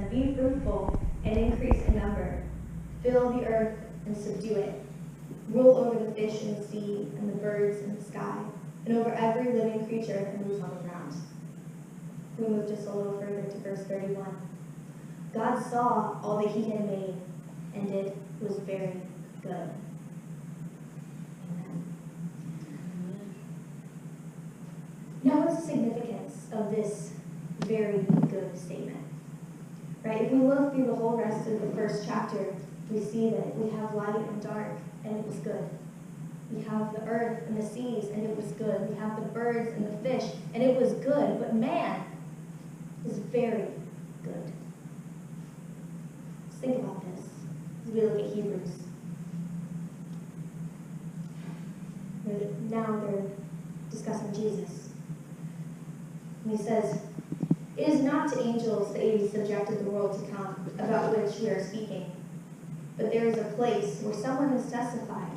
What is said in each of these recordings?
them, be fruitful and increase in number. Fill the earth and subdue it. Rule over the fish in the sea and the birds in the sky, and over every living creature that moves on the ground. We move just a little further to verse 31. God saw all that he had made, and it was very good. Amen. Now, what's the significance of this very good statement? Right? If we look through the whole rest of the first chapter, we see that we have light and dark, and it was good. We have the earth and the seas, and it was good. We have the birds and the fish, and it was good. But man is very good. Let's think about this as we look at Hebrews. Now they're discussing Jesus. And he says, "It is not to angels that he subjected the world to come, about which we are speaking. But there is a place where someone has testified.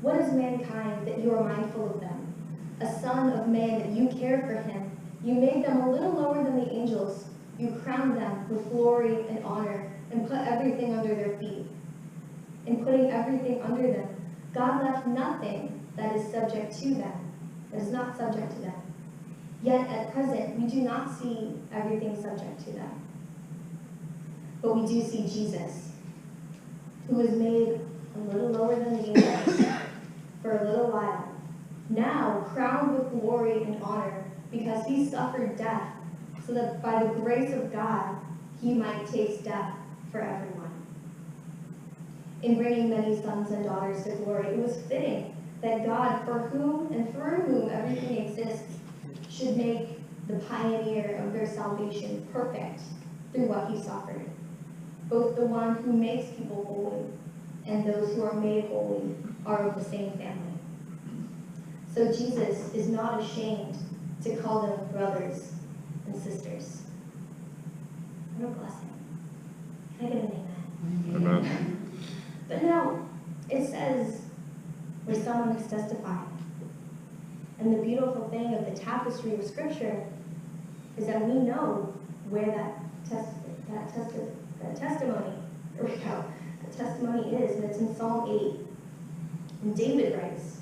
What is mankind that you are mindful of them? A son of man that you care for him. You made them a little lower than the angels. You crowned them with glory and honor and put everything under their feet. In putting everything under them, God left nothing that is subject to them, that is not subject to them. Yet at present, we do not see everything subject to them. But we do see Jesus, who was made a little lower than the angels for a little while, now crowned with glory and honor, because he suffered death, so that by the grace of God he might taste death for everyone. In bringing many sons and daughters to glory, it was fitting that God, for whom and through whom everything exists, should make the pioneer of their salvation perfect through what he suffered. Both the one who makes people holy and those who are made holy are of the same family. So Jesus is not ashamed to call them brothers and sisters." What a blessing. Can I get an amen? Amen. But now, it says, where someone has testified. And the beautiful thing of the tapestry of Scripture is that we know where that testimony, there we go, the testimony is, and it's in Psalm 8. And David writes,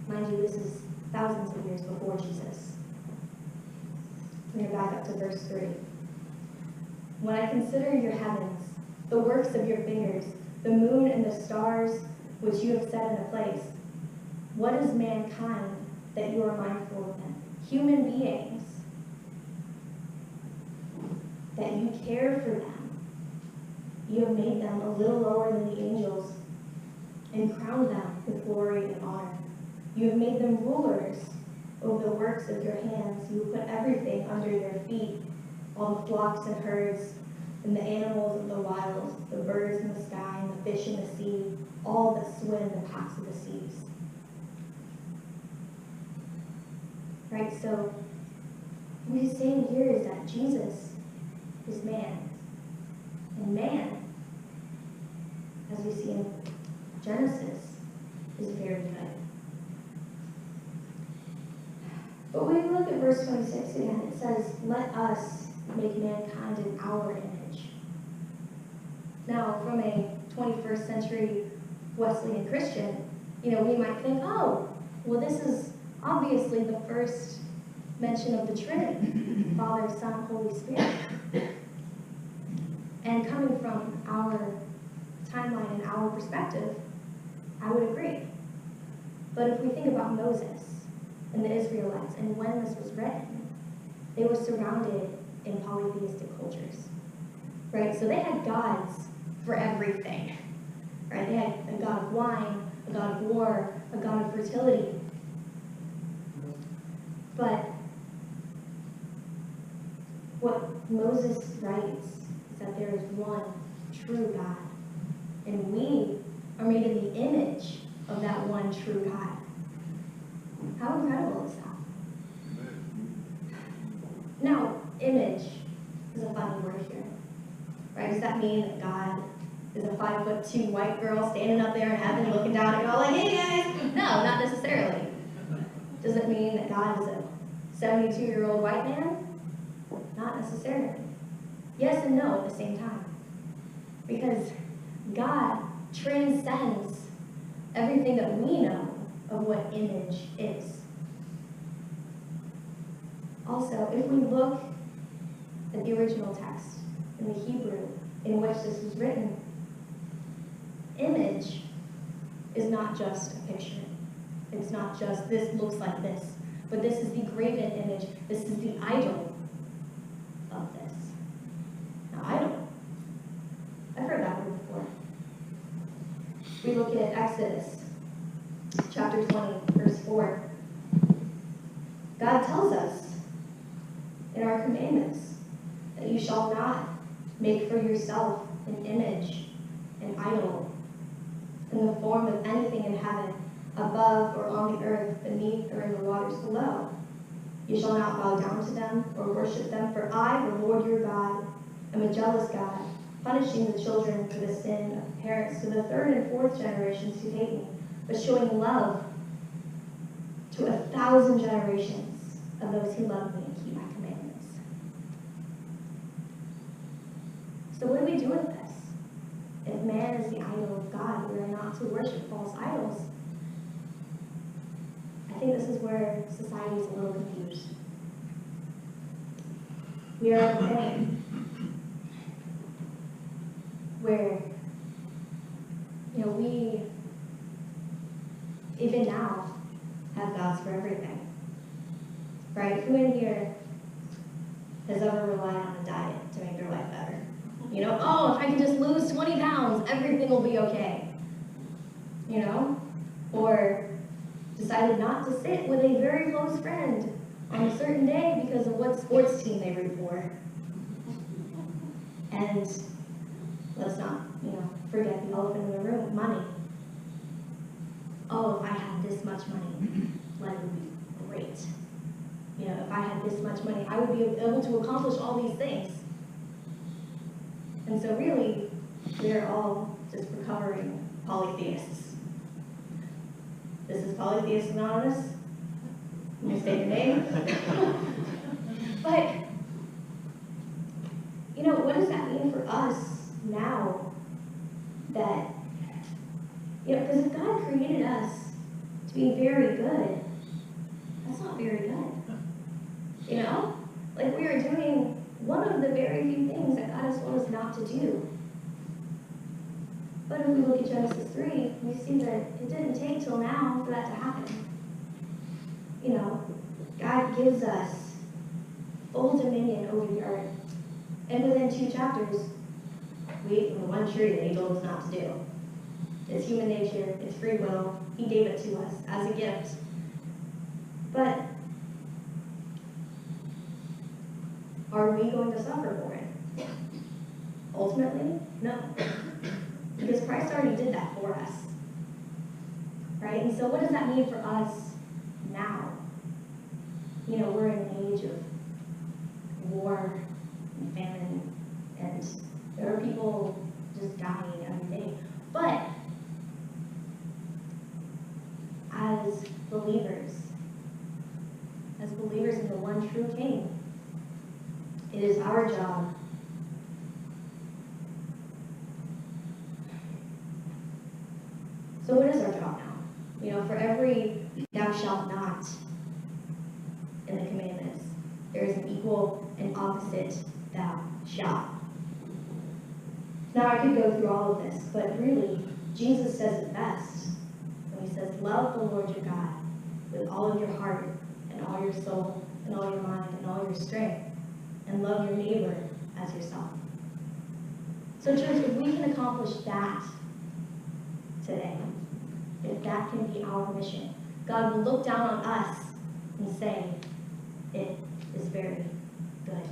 mind you, this is thousands of years before Jesus. I'm going to back up to verse 3. "When I consider your heavens, the works of your fingers, the moon and the stars which you have set in a place, what is mankind that you are mindful of them? Human beings, that you care for them. You have made them a little lower than the angels and crowned them with glory and honor. You have made them rulers over the works of your hands. You have put everything under their feet, all the flocks and herds, and the animals of the wild, the birds in the sky, and the fish in the sea, all that swim in the paths of the seas." Right, so what he's saying here is that Jesus is man. And man, as we see in Genesis, is very good. But when we look at verse 26 again, it says, "Let us make mankind in our image." Now, from a 21st century Wesleyan Christian, we might think, oh, well, this is obviously the first mention of the Trinity, Father, Son, Holy Spirit. And coming from our timeline and our perspective, I would agree. But if we think about Moses and the Israelites and when this was written, they were surrounded in polytheistic cultures, right? So they had gods for everything, right? They had a god of wine, a god of war, a god of fertility. But what Moses writes is that there is one true God, and we are made in the image of that one true God. How incredible is that? Now, image is a funny word here, right? Does that mean that God is a 5'2" white girl standing up there in heaven looking down at God like, "Hey guys"? No, not necessarily. Does it mean that God is a 72-year-old white man? Not necessarily. Yes and no at the same time. Because God transcends everything that we know of what image is. Also, if we look at the original text in the Hebrew in which this was written, image is not just a picture. It's not just this looks like this, but this is the graven image. This is the idol of this. Now, idol. I've heard that word before. We look at Exodus chapter 20, verse 4. God tells us in our commandments that you shall not make for yourself an image, an idol, in the form of anything in heaven, above or on the earth, beneath or in the waters below. You shall not bow down to them or worship them, for I, the Lord your God, am a jealous God, punishing the children for the sin of the parents to the third and fourth generations who hate me, but showing love to 1,000 generations of those who love me and keep my commandments. So what do we do with this? If man is the idol of God, we are not to worship false idols. I think this is where society is a little confused. We are at a point where, we, even now, have gods for everything. Right? Who in here has ever relied on a diet to make their life better? Oh, if I can just lose 20 pounds, everything will be okay. Or decided not to sit with a very close friend on a certain day because of what sports team they root for. And let's not, forget the elephant in the room, money. Oh, if I had this much money, life would be great. If I had this much money, I would be able to accomplish all these things. And so really, we're all just recovering polytheists. This is Polytheist Anonymous. I'm going to say your name. But, what does that mean for us now that, because if God created us to be very good, that's not very good. We are doing one of the very few things that God has told us not to do. But if we look at Genesis 3, we see that it didn't take till now for that to happen. God gives us full dominion over the earth. And within 2 chapters, we ate from the one tree that he told us not to do. It's human nature, it's free will. He gave it to us as a gift. But are we going to suffer for it? Ultimately, no. Because Christ already did that for us. Right? And so what does that mean for us now? We're in an age of war and famine, and there are people just dying every day. But as believers in the one true King, it is our job So what is our job now? For every thou shalt not in the commandments, there is an equal and opposite thou shalt. Now I could go through all of this, but really, Jesus says it best when he says, love the Lord your God with all of your heart and all your soul and all your mind and all your strength, and love your neighbor as yourself. So church, if we can accomplish that today, if that can be our mission, God will look down on us and say, it is very good.